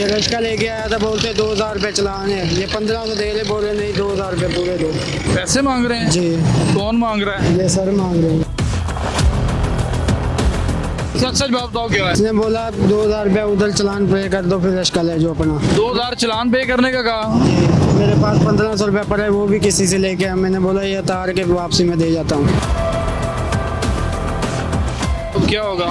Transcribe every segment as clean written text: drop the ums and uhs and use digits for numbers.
ये रिक्शा लेके आया था, बोलते 2000 रुपये चलान है, ये 1500 दे रहे, बोले नहीं 2000 रुपये पूरे दो। पैसे मांग रहे हैं? जी। कौन मांग रहा है? ये सर मांग रहे हैं। सच सच बात बताओ क्या है? इसने बोला 2000 रुपये उधर चलान पे कर दो, फिर रिक्शा ले जाओ अपना। 2000 चलान पे करने का कहा? मेरे पास 1500 रुपये पड़े, वो भी किसी से लेके आया। मैंने बोला ये तार के वापसी में दे जाता हूँ। तो क्या होगा?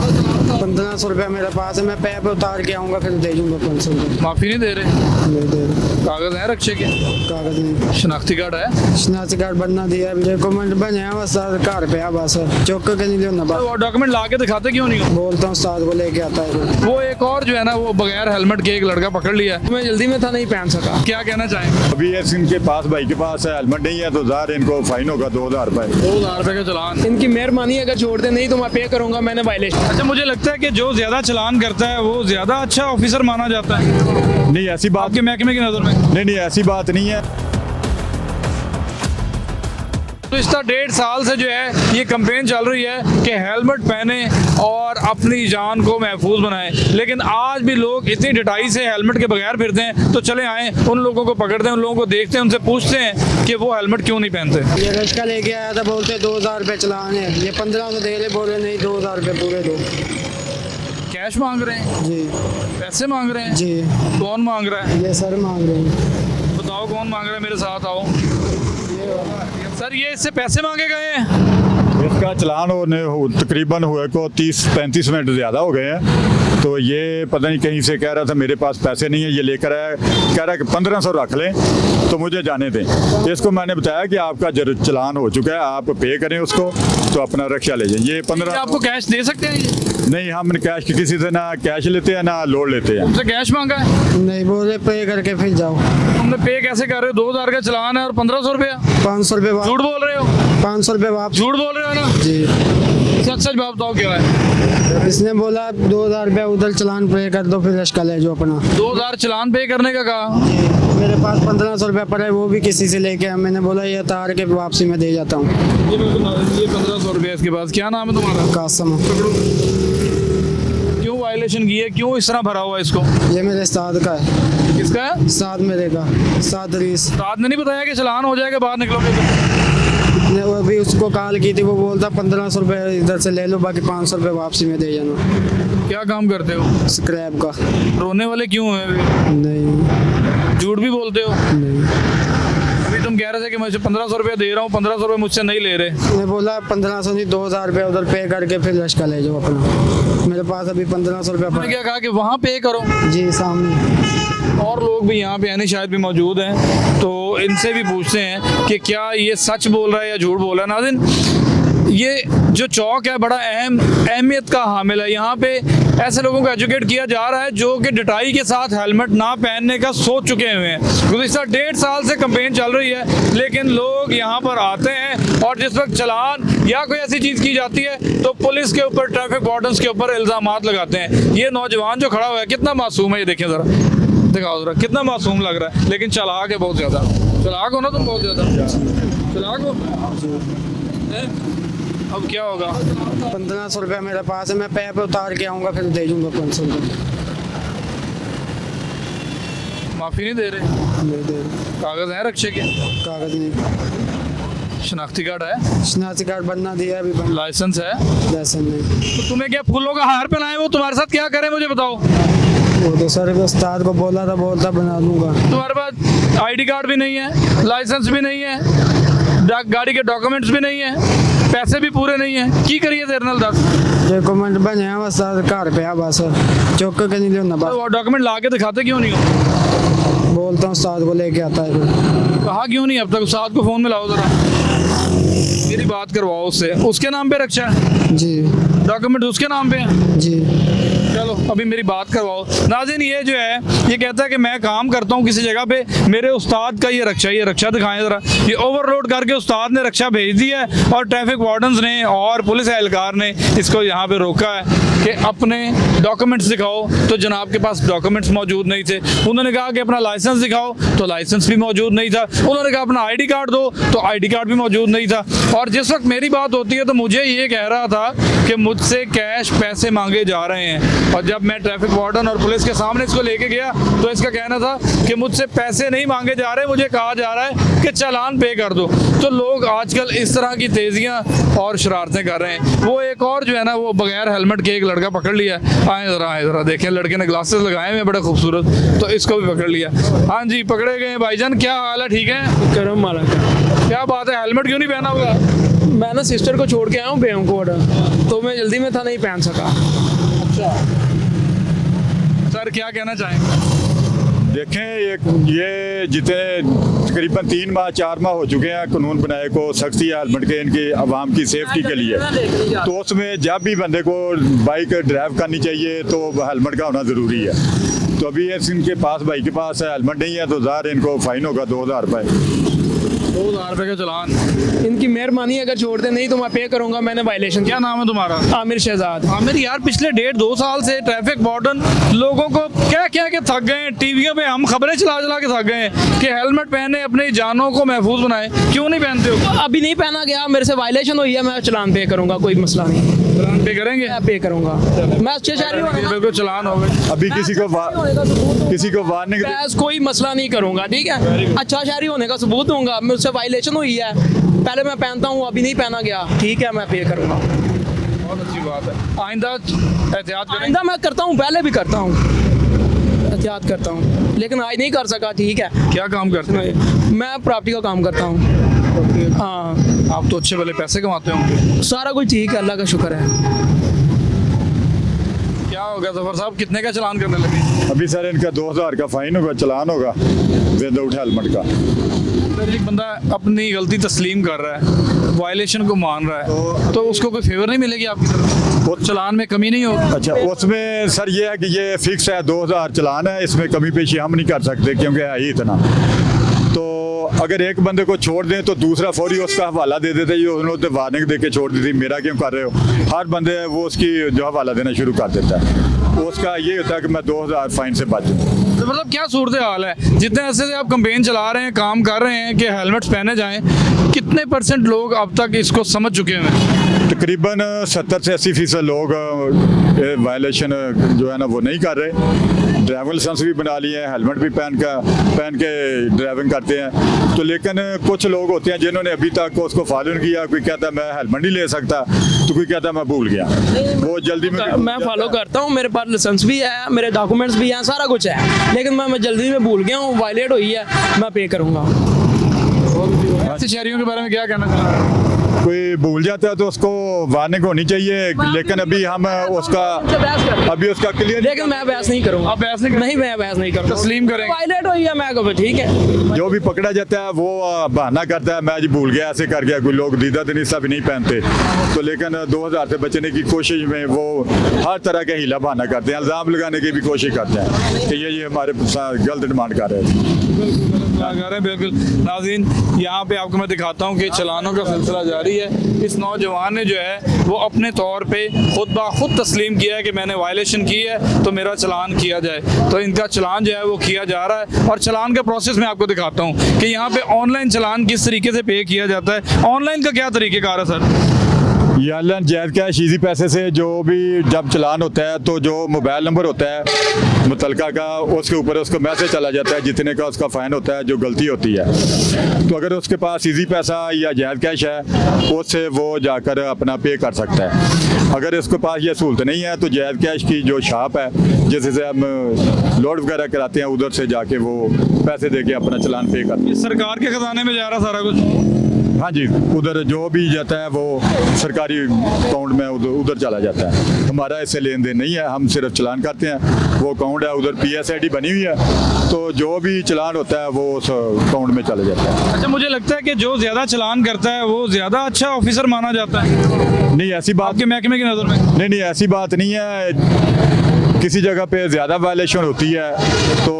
1500 रुपये मेरे पास है, मैं पैर पे उतार के आऊँगा, फिर दे दूँगा 500 रुपये। माफी नहीं दे रहे? नहीं दे रहे। कागज है रक्षे के? कागज नहीं। शनाख्ती कार्ड है? शनाख्ती कार्ड बनना दिया, डॉक्यूमेंट बने हैं बस, घर पे आ बस, चौक के नहीं लेना बस। वो डॉक्यूमेंट ला के दिखाते क्यों नहीं हो? बोलता हूँ उस्ताद को लेके आता है। वो एक और जो है ना, वो बगैर हेलमेट के एक लड़का पकड़ लिया है। मैं जल्दी में था, नहीं पहन सका। क्या कहना चाहेंगे? अभी ये इनके पास, भाई के पास हेलमेट नहीं है तो ज़ाहिर इनको फाइन होगा 2000 रुपये। 2000 रुपये का चलान? इनकी मेहरबानी, अगर छोड़ दे नहीं तो मैं पे करूंगा, मैंने वायलेशन। अच्छा, मुझे लगता है कि जो ज्यादा चलान करता है वो ज्यादा अच्छा ऑफिसर माना जाता है नहीं ऐसी बात, आपके महकमे की नजर में? नहीं ऐसी बात नहीं है। तो इस तरह 1.5 साल से जो है ये कंपेन चल रही है कि हेलमेट पहने और अपनी जान को महफूज बनाएं, लेकिन आज भी लोग इतनी डटाई से हेलमेट के बगैर फिरते हैं। तो चले आए, उन लोगों को पकड़ते हैं, उन लोगों को देखते हैं, उनसे पूछते हैं कि वो हेलमेट क्यों नहीं पहनते। ये रिक्शा लेके आया था, बोलते 2000 रुपये चलान है, ये 1500 दे रहे, बोले नहीं 2000 रुपये पूरे दो। कैश मांग रहे हैं? जी। पैसे मांग रहे हैं? जी। कौन मांग रहा है? ये सर मांग रहे हैं। बताओ कौन मांग रहा है, मेरे साथ आओ। सर ये इससे पैसे मांगे गए हैं? इसका चलान होने तकरीबन हुए को 30-35 मिनट ज़्यादा हो गए हैं। तो ये पता नहीं कहीं से कह रहा था मेरे पास पैसे नहीं है, ये लेकर आया, कह रहा है कि 1500 रख लें तो मुझे जाने दें। इसको मैंने बताया कि आपका चलान हो चुका है, आप पे करें उसको, तो अपना रिक्शा ले जाइए। ये 15 आपको कैश दे सकते हैं ये? नहीं, हम कैश किसी से ना कैश लेते हैं ना लोड लेते हैं। तुमसे कैश मांगा है? नहीं, बोले पे करके फिर जाओ। तुमने पे कैसे कर रहे हो? 2000 का चलान है और 1500 रुपया? 500 रुपये झूठ बोल रहे हो? 500 रुपये वापस। झूठ बोल रहे हो ना? जी। सच सच बात बताओ क्या है? इसने बोला 2000 रुपये उधर चलान पे कर दो, फिर रिक्शा ले जाओ अपना। 2000 चलान पे करने का कहा? मेरे पास 1500 रुपये पड़े, वो भी किसी से लेके आया। मैंने बोला ये तार के वापसी में दे जाता हूँ। ये 1500 रुपया इसके पास। क्या नाम है तुम्हारा? कासम। क्यों वायलेशन की है? क्यों इस तरह भरा हुआ है इसको? ये मेरे उस्ताद का है। किसका है? उस्ताद मेरे का, उस्ताद रीस उस्ताद ने नहीं बताया कि चलान हो जाएगा बाहर निकलोगे तो? ने वो अभी उसको कॉल की थी, वो बोलता 1500 रुपये इधर से ले लो, बाकी 500 रुपये वापसी में दे जाना। क्या काम करते हो? स्क्रैप का। रोने वाले क्यों हैं? नहीं। झूठ भी बोलते हो? नहीं। अभी तुम कह रहे थे कि मुझे 1500 रुपया दे रहा हूँ, 1500 रुपये मुझसे नहीं ले रहे। मैं बोला 1500 नहीं 2000 रुपये उधर पे करके फिर रिक्शा ले जाओ अपना। मेरे पास अभी 1500 रुपये मैंने पड़े। क्या कहा कि वहाँ पे करो। जी सामने। और लोग भी यहाँ पे यानी शायद भी मौजूद हैं, तो इनसे भी पूछते हैं कि क्या ये सच बोल रहा है या झूठ बोल रहा है। नाज़रीन, ये जो चौक है बड़ा अहमियत का हामिल है। यहाँ पे ऐसे लोगों को एजुकेट किया जा रहा है जो कि डटाई के साथ हेलमेट ना पहनने का सोच चुके हुए हैं। गुज़िश्ता 1.5 साल से कंपेन चल रही है, लेकिन लोग यहाँ पर आते हैं और जिस वक्त चलान या कोई ऐसी चीज़ की जाती है तो पुलिस के ऊपर, ट्रैफिक वार्डन्स के ऊपर इल्ज़ामात लगाते हैं। ये नौजवान जो खड़ा हुआ है कितना मासूम है, ये देखें ज़रा, दिखाओ जरा, कितना मासूम लग रहा है, लेकिन चालाक है बहुत ज़्यादा। चालाक हो ना तुम, बहुत ज़्यादा चालाक हो। अब क्या होगा? 1500 रुपये मेरे पास है, मैं पैर पे उतार के आऊँगा, फिर दे दूँगा 500 रुपये। माफ़ी नहीं दे रहे? नहीं दे रहे। कागज़ हैं रक्षे के? कागज नहीं। शनाख्ती कार्ड है? शनाख्ती कार्ड बनना दिया, अभी बन लाइसेंस है? लाइसेंस नहीं। तो तुम्हें क्या फूलों का हार पहनाए, वो तुम्हारे साथ क्या करें मुझे बताओ? वो तो सर उस्ताद को बोला था, बोलता बना दूंगा। तुम्हारे पास आईडी कार्ड भी नहीं है, लाइसेंस भी नहीं है, गाड़ी के डॉक्यूमेंट्स भी नहीं है, पैसे भी पूरे नहीं है, की करिए जर्नल 10? डॉक्यूमेंट बने हैं बस, घर पे आ बस, चौक के नहीं लेना बस। तो डॉक्यूमेंट ला के दिखाते क्यों नहीं हो? बोलता हूँ उस्ताद को लेके आता है फिर। कहा क्यों नहीं अब तक? उस्ताद को फ़ोन में लाओ ज़रा, मेरी बात करवाओ उससे। उसके नाम पे रक्षा है? जी। डॉक्यूमेंट उसके नाम पे है? जी। चलो अभी मेरी बात करवाओ। नाज़रीन, ये जो है ये कहता है कि मैं काम करता हूँ किसी जगह पे, मेरे उस्ताद का ये रक्षा दिखाएं ज़रा। ये ओवरलोड करके उस्ताद ने रक्षा भेज दी है और ट्रैफिक वार्डन्स ने और पुलिस एहलकार ने इसको यहाँ पे रोका है कि अपने डॉक्यूमेंट्स दिखाओ, तो जनाब के पास डॉक्यूमेंट्स मौजूद नहीं थे। उन्होंने कहा कि अपना लाइसेंस दिखाओ, तो लाइसेंस भी मौजूद नहीं था। उन्होंने कहा अपना आईडी कार्ड दो, तो आईडी कार्ड भी मौजूद नहीं था। और जिस वक्त मेरी बात होती है तो मुझे ये कह रहा था कि मुझसे कैश पैसे मांगे जा रहे हैं, और जब मैं ट्रैफिक वार्डन और पुलिस के सामने इसको लेके गया तो इसका कहना था कि मुझसे पैसे नहीं मांगे जा रहे, मुझे कहा जा रहा है कि चालान पे कर दो। तो लोग आजकल इस तरह की तेजियां और शरारतें कर रहे हैं। वो एक और जो है ना, वो बगैर हेलमेट के एक लड़का पकड़ लिया, आए ज़रा देखें, लड़के ने ग्लासेस लगाए हुए हैं बड़े खूबसूरत, तो इसको भी पकड़ लिया। हाँ जी, पकड़े गए भाईजान, क्या हाल है, ठीक है? करम माला का। क्या बात है, हेलमेट क्यों नहीं पहना हुआ? मैं ना सिस्टर को छोड़ के आया हूँ बेवकोट, तो मैं जल्दी में था, नहीं पहन सका। सर क्या कहना चाहेंगे? देखें, ये जितने तकरीबन 3 माह 4 माह हो चुके हैं कानून बनाए को, सख्ती है हेलमेट के इनकी आवाम की सेफ्टी के लिए, तो उसमें जब भी बंदे को बाइक ड्राइव करनी चाहिए तो हेलमेट का होना ज़रूरी है। तो अभी इनके पास, भाई के पास हेलमेट नहीं है तो ज़ाहिर इनको फ़ाइन होगा 2000 रुपये। 2000 रुपये का चालान। इनकी मेहरबानी, अगर छोड़ दे नहीं तो मैं पे करूंगा। मैंने वायलेशन क्या नाम है तुम्हारा? आमिर शहजाद। आमिर यार, पिछले 1.5-2 साल से ट्रैफिक वार्डन लोगों को क्या क्या के थक गए हैं, टीवियों पे हम खबरें चला चला के थक गए हैं कि हेलमेट पहने, अपनी जानों को महफूज बनाए। क्यों नहीं पहनते हो? अभी नहीं पहना गया, मेरे से वायलेशन हुई है, मैं चालान पे करूंगा, कोई मसला नहीं। चालान पे करेंगे? मैं पे करूंगा। मैं अच्छे शहरी होने का- बिल्कुल चालान होगा। अभी किसी को वार्निंग बहस कोई मसला नहीं करूंगा, ठीक है? अच्छा शहरी होने का सबूत दूंगा। मुझसे वायलेशन हुई है, पहले मैं पहनता हूँ, अभी नहीं पहना गया, ठीक है, मैं पे करूंगा। बहुत अच्छी बात है। आइंदा एहतियात करें। आइंदा मैं करता हूँ, पहले भी करता हूँ, एहतियात करता हूँ, लेकिन आज नहीं कर सका, ठीक है? क्या काम करते हैं? मैं प्रॉपर्टी का काम करता हूँ। हाँ, आप तो अच्छे वाले पैसे कमाते होंगे। सारा कुछ ठीक है, अल्लाह का शुक्र है। क्या होगा जफर साहब, कितने का चालान करने लगे? अभी सर इनका 2000 का फ़ाइन होगा, चालान होगा विदाउट हेलमेट का। एक बंदा अपनी गलती तस्लीम कर रहा है, वायलेशन को मान रहा है, तो उसको कोई फेवर नहीं मिलेगी आपकी तरफ? वो चालान में कमी नहीं होगी? अच्छा, उसमें सर ये है कि ये फिक्स है, 2000 चालान है, इसमें कमी पेशी हम नहीं कर सकते क्योंकि है ही इतना। तो अगर एक बंदे को छोड़ दें तो दूसरा फौरी उसका हवाला दे देते, ये उन्होंने वार्निंग दे के छोड़ दी थी, मेरा क्यों कर रहे हो, हर बंदे वो उसकी जो हवाला देना शुरू कर देता है। उसका ये होता है कि मैं 2000 फाइन से बचूँ। तो मतलब क्या सूरत हाल है? जितने ऐसे से आप कैंपेन चला रहे हैं, काम कर रहे हैं कि हेलमेट्स पहने जाएं, कितने % लोग अब तक इसको समझ चुके हैं? तकरीबन 70 से 80% लोग वायलेशन जो है ना वो नहीं कर रहे। ड्राइविंग लाइसेंस भी बना लिए हैं, हेलमेट भी पहन के ड्राइविंग करते हैं। तो लेकिन कुछ लोग होते हैं जिन्होंने अभी तक उसको फॉलो नहीं किया। कोई कहता है मैं हेलमेट नहीं ले सकता, तो कोई कहता है मैं भूल गया। वो जल्दी में मैं फॉलो करता हूँ, मेरे पास लाइसेंस भी है, मेरे डॉक्यूमेंट्स भी हैं, सारा कुछ है, लेकिन मैं जल्दी में भूल गया हूँ, वायलेट हुई है, मैं पे करूँगा। ऐसे शहरियों के बारे में क्या कहना चाह रहे हैं? कोई भूल जाता है तो उसको वार्निंग होनी चाहिए, लेकिन अभी हम उसका क्लियर, लेकिन मैं बहस नहीं करूँगा। आप बहस नहीं करेंगे? नहीं, मैं बहस नहीं करूँगा। तस्लीम करेंगे? वायलेट हुई है, मैं कहूँ ठीक है। जो भी पकड़ा जाता है वो बहाना करता है, मैं जी भूल गया, ऐसे कर गया। कोई लोग दीदा दनीसा भी नहीं पहनते, तो लेकिन 2000 से बचने की कोशिश में वो हर तरह का हीला बहाना करते हैं, इल्ज़ाम लगाने की भी कोशिश करते हैं कि ये हमारे साथ गलत डिमांड कर रहे हैं। बिल्कुल नाज़रीन, यहाँ पे आपको मैं दिखाता हूँ कि चालानों का सिलसिला जारी है। इस नौजवान ने जो है वो अपने तौर पे खुद ब खुद तस्लीम किया है कि मैंने वायलेशन की है तो मेरा चालान किया जाए। तो इनका चालान जो है वो किया जा रहा है, और चालान का प्रोसेस मैं आपको दिखाता हूँ कि यहाँ पे ऑनलाइन चालान किस तरीके से पे किया जाता है। ऑनलाइन का क्या तरीक़ेकार है सर? ये ऑनलाइन जायज़ कैश ईजी पैसे से जो भी जब चालान होता है तो जो मोबाइल नंबर होता है मुतलका का, उसके ऊपर उसको मैसेज चला जाता है जितने का उसका फ़ाइन होता है, जो गलती होती है। तो अगर उसके पास ईजी पैसा या जायज़ कैश है, उससे वो जाकर अपना पे कर सकता है। अगर इसके पास ये सहूलत नहीं है तो जायज़ कैश की जो शॉप है, जैसे से हम लोड वगैरह कराते हैं, उधर से जाके वो पैसे दे के अपना चालान पे करते हैं। सरकार के खजाने में जा रहा सारा कुछ? हाँ जी, उधर जो भी जाता है वो सरकारी अकाउंट में उधर चला जाता है। हमारा इससे लेन देन नहीं है, हम सिर्फ चालान करते हैं। वो अकाउंट है उधर PSID बनी हुई है, तो जो भी चालान होता है वो उस अकाउंट में चला जाता है। अच्छा, मुझे लगता है कि जो ज़्यादा चालान करता है वो ज़्यादा अच्छा ऑफिसर माना जाता है। नहीं, ऐसी बात आपके महकमे की नज़र में? नहीं, ऐसी बात नहीं है। किसी जगह पे ज़्यादा वायलेशन होती है तो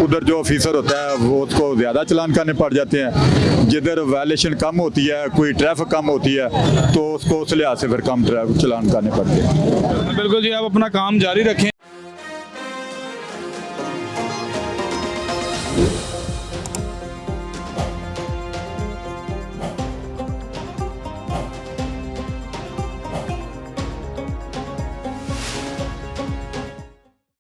उधर जो ऑफिसर होता है वो उसको ज़्यादा चालान करने पड़ जाते हैं। जिधर वायलेशन कम होती है, कोई ट्रैफिक कम होती है, तो उसको उस लिहाज से फिर कम चालान करने पड़ते हैं। बिल्कुल जी, आप अपना काम जारी रखें।